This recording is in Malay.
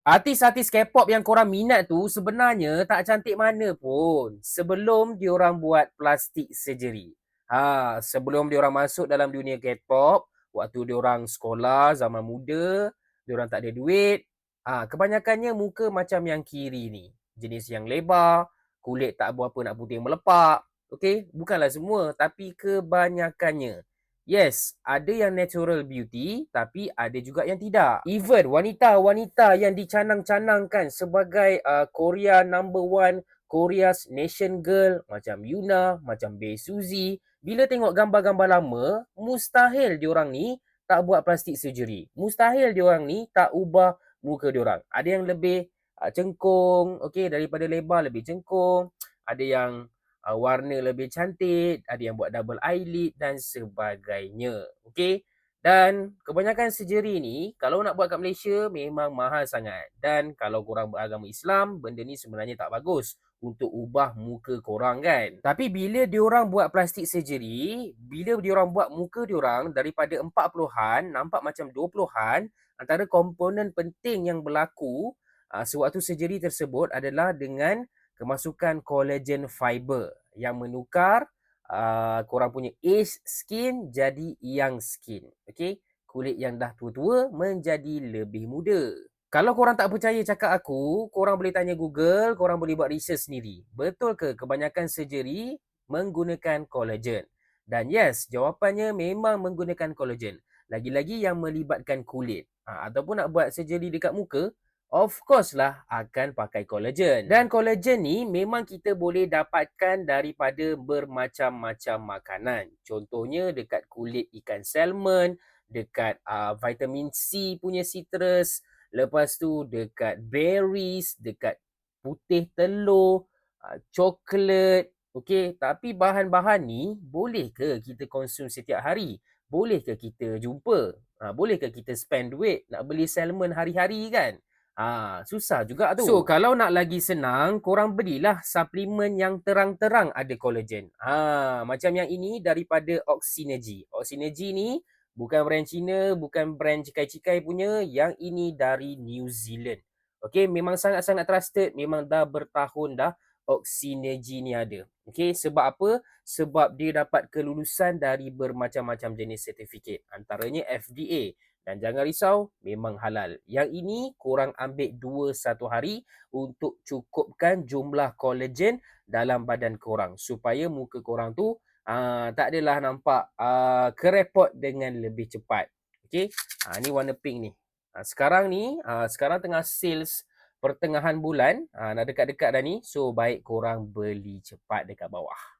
Artis-artis K-pop yang korang minat tu sebenarnya tak cantik mana pun sebelum diorang buat plastik surgery. Sebelum diorang masuk dalam dunia K-pop, waktu diorang sekolah zaman muda, diorang tak ada duit, kebanyakannya muka macam yang kiri ni. Jenis yang lebar, kulit tak berapa nak putih melepak. Okey, bukanlah semua tapi kebanyakannya. Yes, ada yang natural beauty tapi ada juga yang tidak. Even wanita-wanita yang dicanang-canangkan sebagai Korea number one, Korea's nation girl macam Yuna, macam Bae Suzy, bila tengok gambar-gambar lama, mustahil diorang ni tak buat plastik surgery. Mustahil diorang ni tak ubah muka diorang. Ada yang lebih cengkung, okey, daripada lebar lebih cengkung. Ada yang warna lebih cantik, ada yang buat double eyelid dan sebagainya. Okey. Dan kebanyakan surgery ni kalau nak buat kat Malaysia memang mahal sangat. Dan kalau korang beragama Islam, benda ni sebenarnya tak bagus untuk ubah muka korang kan. Tapi bila diorang buat plastik surgery, bila diorang buat muka diorang daripada 40-an nampak macam 20-an, antara komponen penting yang berlaku sewaktu surgery tersebut adalah dengan kemasukan collagen fiber yang menukar korang punya age skin jadi young skin. Okay? Kulit yang dah tua-tua menjadi lebih muda. Kalau korang tak percaya cakap aku, korang boleh tanya Google, korang boleh buat research sendiri. Betul ke kebanyakan surgery menggunakan collagen? Dan yes, jawapannya memang menggunakan collagen. Lagi-lagi yang melibatkan kulit. Ataupun nak buat surgery dekat muka, of course lah akan pakai collagen. Dan collagen ni memang kita boleh dapatkan daripada bermacam-macam makanan. Contohnya dekat kulit ikan salmon, dekat vitamin C punya citrus, lepas tu dekat berries, dekat putih telur, coklat. Okey, tapi bahan-bahan ni boleh ke kita konsum setiap hari? Boleh ke kita jumpa? Boleh ke kita spend duit nak beli salmon hari-hari kan? Susah juga tu. So, kalau nak lagi senang, korang belilah suplemen yang terang-terang ada collagen. Macam yang ini daripada Oxynergy. Oxynergy ni bukan brand Cina, bukan brand cikai-cikai punya. Yang ini dari New Zealand. Okay, memang sangat-sangat trusted. Memang dah bertahun dah Oxynergy ni ada. Okay, sebab apa? Sebab dia dapat kelulusan dari bermacam-macam jenis sertifikat. Antaranya FDA. Dan jangan risau, memang halal. Yang ini korang ambil 2-1 hari untuk cukupkan jumlah collagen dalam badan korang. Supaya muka korang tu tak adalah nampak kerepot dengan lebih cepat. Okay, ni warna pink ni. Sekarang ni, sekarang tengah sales pertengahan bulan. Dah dekat-dekat dah ni. So, baik korang beli cepat dekat bawah.